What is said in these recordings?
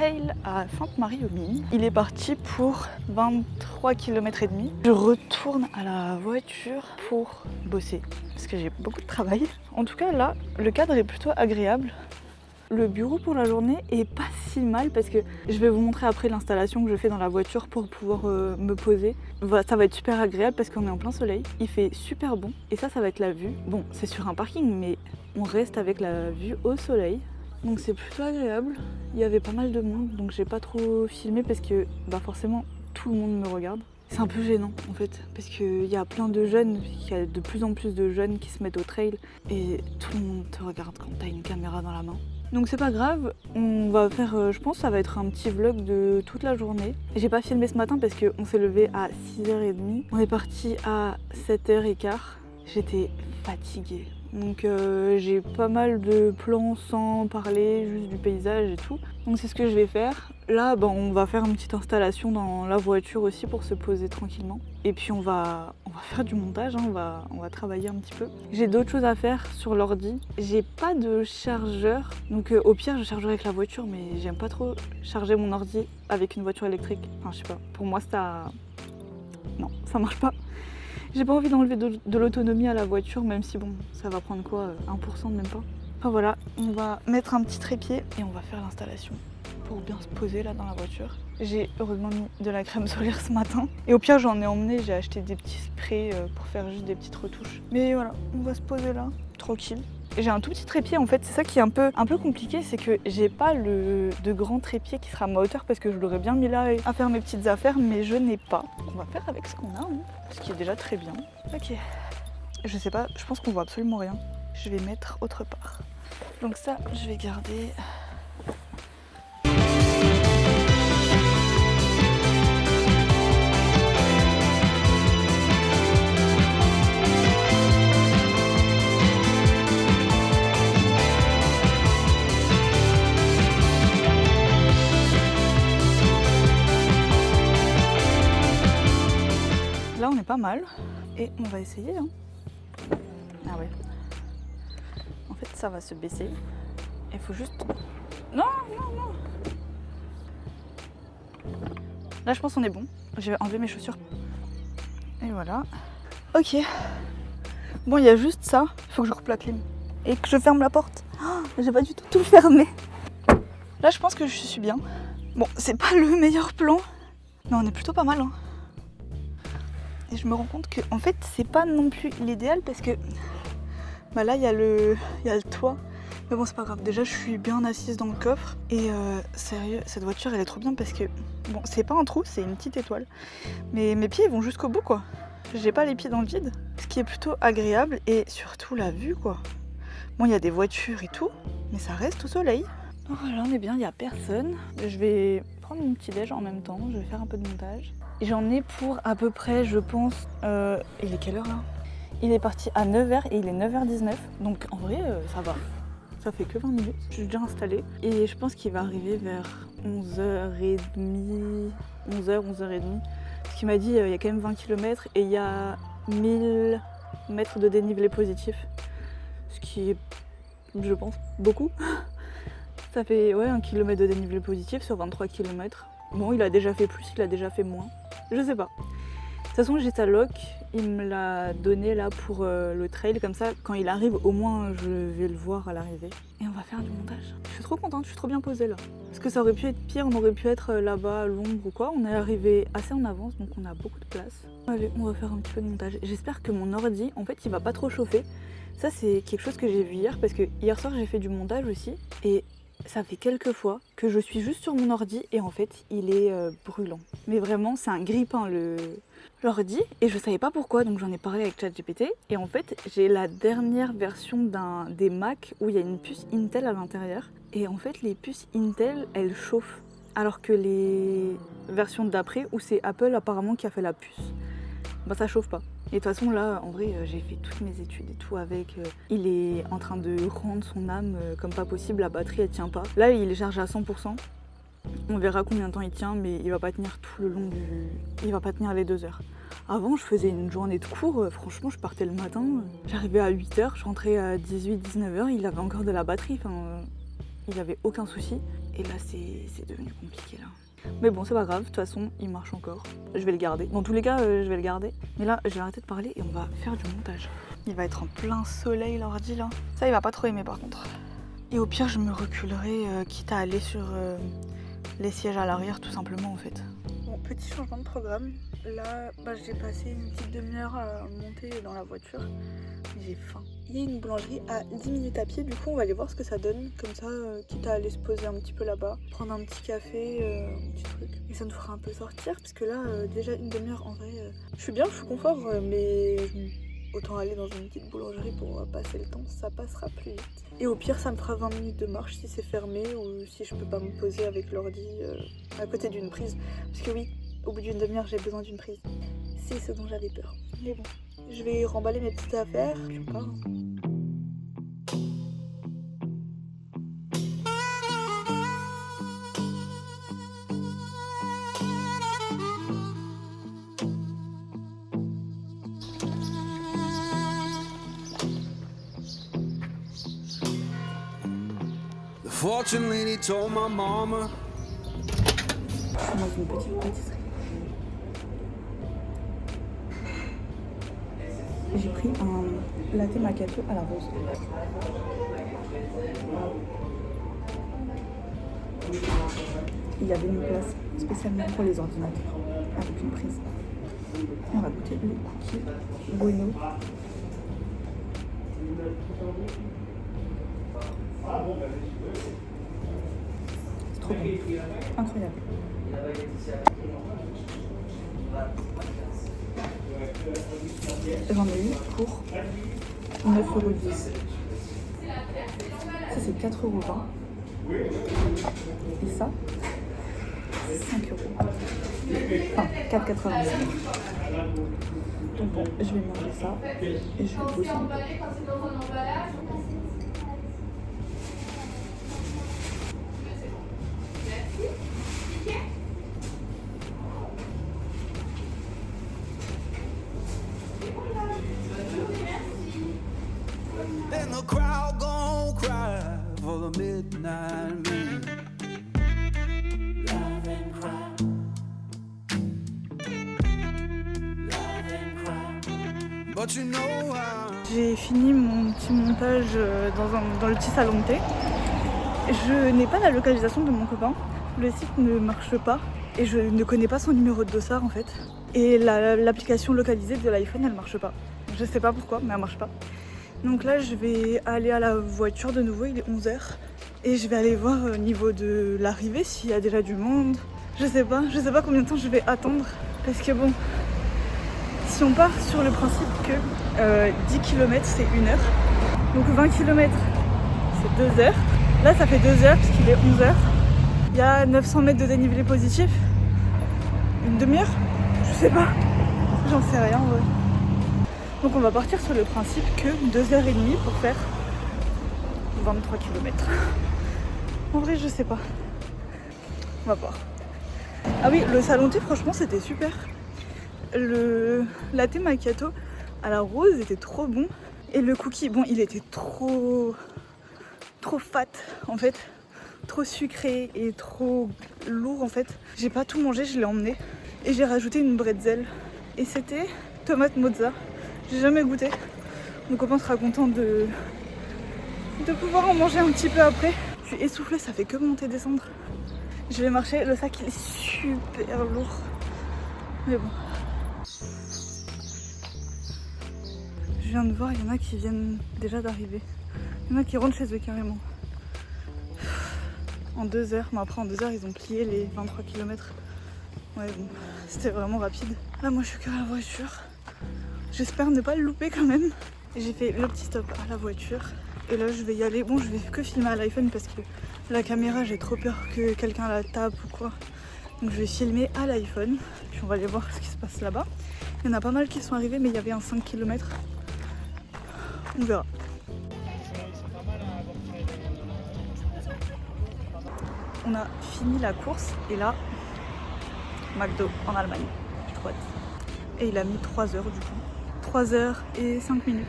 trail à Sainte-Marie-aux-Mines. Il est parti pour 23 km et demi. Je retourne à la voiture pour bosser parce que j'ai beaucoup de travail. En tout cas là, le cadre est plutôt agréable. Le bureau pour la journée est pas si mal parce que je vais vous montrer après l'installation que je fais dans la voiture pour pouvoir me poser. Ça va être super agréable parce qu'on est en plein soleil, il fait super bon et ça va être la vue. Bon, c'est sur un parking mais on reste avec la vue au soleil. Donc c'est plutôt agréable. Il y avait pas mal de monde donc j'ai pas trop filmé parce que forcément tout le monde me regarde. C'est un peu gênant en fait parce qu'il y a plein de jeunes, il y a de plus en plus de jeunes qui se mettent au trail et tout le monde te regarde quand t'as une caméra dans la main. Donc c'est pas grave, on va faire, je pense que ça va être un petit vlog de toute la journée. J'ai pas filmé ce matin parce qu'on s'est levé à 6h30, on est parti à 7h15, j'étais fatiguée. Donc j'ai pas mal de plans sans parler, juste du paysage et tout. Donc c'est ce que je vais faire. Là on va faire une petite installation dans la voiture aussi pour se poser tranquillement. Et puis on va faire du montage, hein, on va travailler un petit peu. J'ai d'autres choses à faire sur l'ordi. J'ai pas de chargeur, donc au pire je chargerai avec la voiture, mais j'aime pas trop charger mon ordi avec une voiture électrique. Enfin je sais pas, pour moi non, ça marche pas. J'ai pas envie d'enlever de l'autonomie à la voiture, même si bon, ça va prendre quoi, 1% même pas. Enfin voilà, on va mettre un petit trépied et on va faire l'installation pour bien se poser là dans la voiture. J'ai heureusement mis de la crème solaire ce matin. Et au pire j'en ai emmené, j'ai acheté des petits sprays pour faire juste des petites retouches. Mais voilà, on va se poser là, tranquille. J'ai un tout petit trépied en fait, c'est ça qui est un peu compliqué, c'est que j'ai pas de grand trépied qui sera à ma hauteur parce que je l'aurais bien mis là à faire mes petites affaires, mais je n'ai pas. On va faire avec ce qu'on a, hein, ce qui est déjà très bien. Ok, je sais pas, je pense qu'on voit absolument rien. Je vais mettre autre part. Donc ça, je vais garder. Là on est pas mal et on va essayer. Hein. Ah ouais. En fait ça va se baisser. Il faut juste... Non. Là je pense qu'on est bon. Je vais enlever mes chaussures. Et voilà. Ok. Bon il y a juste ça. Il faut que je coupe la clim. Et que je ferme la porte. Oh, j'ai pas du tout fermé. Là je pense que je suis bien. Bon c'est pas le meilleur plan. Mais on est plutôt pas mal. Hein. Et je me rends compte que en fait c'est pas non plus l'idéal parce que là il y a le toit. Mais bon c'est pas grave, déjà je suis bien assise dans le coffre. Et sérieux, cette voiture elle est trop bien parce que bon c'est pas un trou, c'est une petite étoile. Mais mes pieds ils vont jusqu'au bout quoi. J'ai pas les pieds dans le vide, ce qui est plutôt agréable et surtout la vue quoi. Bon il y a des voitures et tout, mais ça reste au soleil. Voilà on est bien, il y a personne. Je vais prendre mon petit déj en même temps, je vais faire un peu de montage. J'en ai pour à peu près, je pense, il est quelle heure là? Il est parti à 9h et il est 9h19, donc en vrai ça va. Ça fait que 20 minutes, je suis déjà installée. Et je pense qu'il va arriver vers 11h30, 11h30. Parce qu'il m'a dit il y a quand même 20 km et il y a 1000 mètres de dénivelé positif. Ce qui est, je pense, beaucoup. Ça fait 1 km de dénivelé positif sur 23 km. Bon, il a déjà fait plus, il a déjà fait moins. Je sais pas. De toute façon, j'ai sa loc. Il me l'a donné là pour le trail. Comme ça, quand il arrive, au moins, je vais le voir à l'arrivée. Et on va faire du montage. Je suis trop contente, je suis trop bien posée là. Parce que ça aurait pu être pire, on aurait pu être là-bas à l'ombre ou quoi. On est arrivé assez en avance, donc on a beaucoup de place. Allez, on va faire un petit peu de montage. J'espère que mon ordi, en fait, il va pas trop chauffer. Ça, c'est quelque chose que j'ai vu hier. Parce que hier soir, j'ai fait du montage aussi. Et ça fait quelques fois que je suis juste sur mon ordi et en fait il est brûlant. Mais vraiment c'est un grille-pain l'ordi et je savais pas pourquoi donc j'en ai parlé avec ChatGPT et en fait j'ai la dernière version des Mac où il y a une puce Intel à l'intérieur et en fait les puces Intel elles chauffent alors que les versions d'après où c'est Apple apparemment qui a fait la puce, ça chauffe pas. Et de toute façon là en vrai j'ai fait toutes mes études et tout avec, il est en train de rendre son âme comme pas possible, la batterie elle tient pas. Là il est chargé à 100%, on verra combien de temps il tient mais il va pas tenir tout le long il va pas tenir les 2 heures. Avant je faisais une journée de cours, franchement je partais le matin, j'arrivais à 8h, je rentrais à 18-19h, il avait encore de la batterie, il avait aucun souci. Et là c'est devenu compliqué là. Mais bon c'est pas grave, de toute façon il marche encore. Je vais le garder. Dans tous les cas je vais le garder. Mais là j'ai arrêté de parler et on va faire du montage. Il va être en plein soleil l'ordi là. Ça il va pas trop aimer par contre. Et au pire je me reculerai quitte à aller sur les sièges à l'arrière tout simplement en fait. Bon, petit changement de programme. Là j'ai passé une petite demi-heure à monter dans la voiture. J'ai faim. Il y a une boulangerie à 10 minutes à pied, du coup on va aller voir ce que ça donne. Comme ça, quitte à aller se poser un petit peu là-bas, prendre un petit café, un petit truc. Et ça nous fera un peu sortir, parce que là, déjà une demi-heure en vrai, je suis bien, je suis confort, mais autant aller dans une petite boulangerie pour passer le temps, ça passera plus vite. Et au pire, ça me fera 20 minutes de marche si c'est fermé ou si je peux pas me poser avec l'ordi à côté d'une prise. Parce que oui, au bout d'une demi-heure, j'ai besoin d'une prise. C'est ce dont j'avais peur. Mais bon. Je vais remballer mes petites affaires, puis on part. The fortune lady told my mama. Je suis dans une petite pâtisserie. J'ai pris un latte macchiato à la rose. Il y avait une place spécialement pour les ordinateurs, avec une prise. Et on va goûter le cookie bueno. C'est trop bon, incroyable. J'en ai eu pour 9,10 €. Ça c'est 4,20 €. Et ça, c'est 5 €. Enfin, 4,85 €. Donc bon, je vais manger ça et je vais bosser un peu. And the crowd gon' cry for the midnight man. Love and cry. Love and cry. But you know how. J'ai fini mon petit montage dans le petit salon de thé. Je n'ai pas la localisation de mon copain. Le site ne marche pas et je ne connais pas son numéro de dossard en fait. Et l'application localisée de l'iPhone elle marche pas. Je sais pas pourquoi mais elle marche pas. Donc là je vais aller à la voiture de nouveau, il est 11 h. Et je vais aller voir au niveau de l'arrivée s'il y a déjà du monde. Je sais pas combien de temps je vais attendre. Parce que bon, si on part sur le principe que 10 km c'est 1 heure, donc 20 km c'est 2 heures. Là ça fait 2 heures puisqu'il est 11 h. Il y a 900 mètres de dénivelé positif. Une demi-heure? Je sais pas. J'en sais rien en vrai. Donc on va partir sur le principe que 2h30 pour faire 23 km. En vrai je sais pas. On va voir. Ah oui, le salon thé franchement c'était super. Le latte macchiato à la rose était trop bon. Et le cookie, bon il était trop fat en fait. Trop sucré et trop lourd en fait. J'ai pas tout mangé, je l'ai emmené. Et j'ai rajouté une bretzel. Et c'était tomate mozza. J'ai jamais goûté. Mon copain sera content de pouvoir en manger un petit peu après. Je suis essoufflée, ça fait que monter et descendre. Je vais marcher, le sac il est super lourd. Mais bon. Je viens de voir, il y en a qui viennent déjà d'arriver. Il y en a qui rentrent chez eux carrément. En 2 heures, mais après en 2 heures ils ont plié les 23 km. Ouais bon, c'était vraiment rapide. Là moi je suis que à la voiture. J'espère ne pas le louper quand même. J'ai fait le petit stop à la voiture. Et là je vais y aller. Bon je vais que filmer à l'iPhone parce que la caméra j'ai trop peur que quelqu'un la tape ou quoi. Donc je vais filmer à l'iPhone. Puis on va aller voir ce qui se passe là-bas. Il y en a pas mal qui sont arrivés mais il y avait un 5 km. On verra. On a fini la course et là, McDo en Allemagne. Trop hâte. Et il a mis 3 heures du coup. 3 heures et 5 minutes.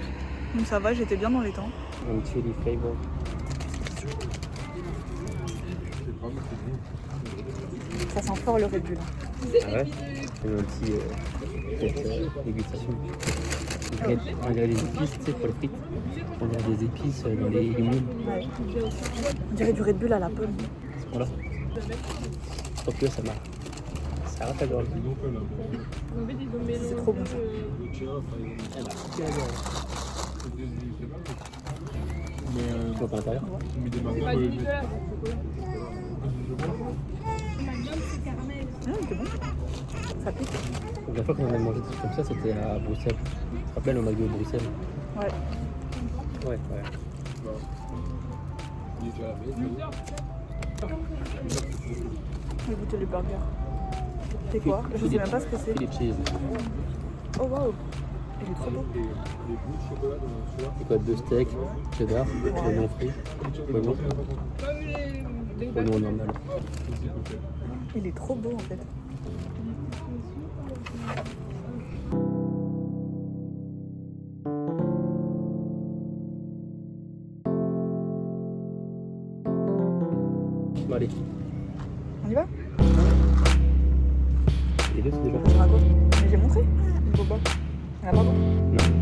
Donc ça va, j'étais bien dans les temps. And chili flavor. Ça sent fort le Red Bull. Ah ouais. Il y a un petit dégustation. On dirait des épices, tu sais, pour les frites. On dirait des épices dans les légumes. Ouais. On dirait du Red Bull à la pomme. À ce point-là. Tant que ça marche. Ça rate la gorge. C'est trop bon ça. Elle m'a coupé la gorge. Tu vois pas l'intérieur? C'est bon. Ça pique. Donc la fois qu'on en a mangé des trucs comme ça, c'était à Bruxelles. Tu te rappelles au McDo de Bruxelles? Ouais. Ouais. Je vais goûter les burgers. C'est quoi? Je sais même pas ce que c'est. Philippe Cheese. Oh waouh. Il est trop beau. C'est quoi? 2 steaks, cheddar, oignon frit, oignon. Oignon normal. Il est trop beau en fait. Bon, allez. On y va? Les deux, c'est déjà. On raconte. Mais j'ai montré. Il faut pas. On a pas bon. Non.